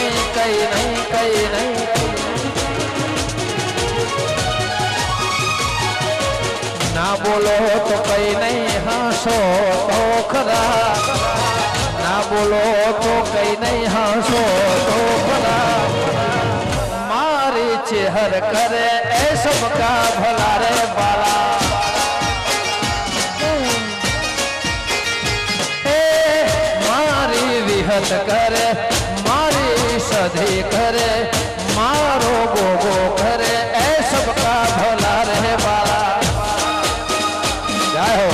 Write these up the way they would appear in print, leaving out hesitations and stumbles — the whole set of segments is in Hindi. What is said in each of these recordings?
नहीं कहीं नहीं कहीं नहीं ना बोलो तो कहीं नहीं हंसो तो खरा ना बोलो तो कहीं नहीं हंसो तो खरा मारी चेहर करे ए सबका भला रे बाला मारी विहत करे मारी सधी करे मारो गोगो करे ए सबका भला रे बाला जय हो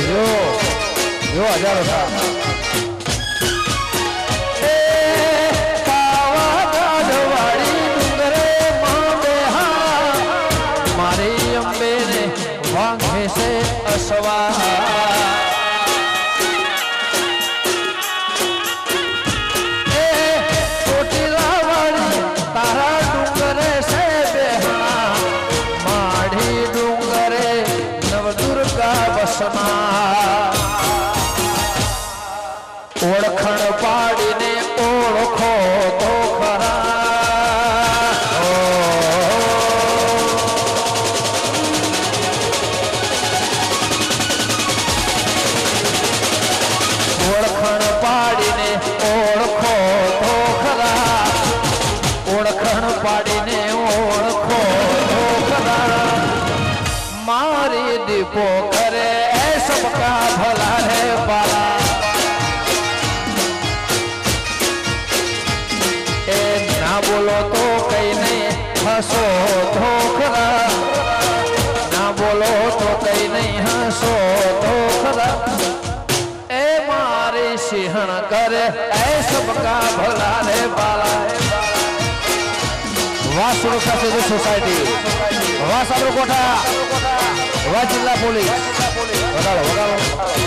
यो हजारों साहब मारी अंबे ने वांगे से असवा कोटिला वाली तारा डूंगरे से बेहना माढ़ी डूंगरे नवदुर्गा बसमा ओळखण पाडीने ओळखो तो खरा ओळखण पाडीने ओळखो तो खरा ओळखण पाडीने ओळखो तो खरा मारी दीपो करे ए सबका भला रे बाला ना बोलो तो कहीं नहीं हंसो तो खरा ना बोलो तो कहीं नहीं हंसो तो खरा ए मारी सिंहण करे ए सबका भला रे बाला वाह सुरक्षा सेतु सोसायटी वाह साबरकोटा वाह जिला पोलीस वगाड़ो वगाड़ो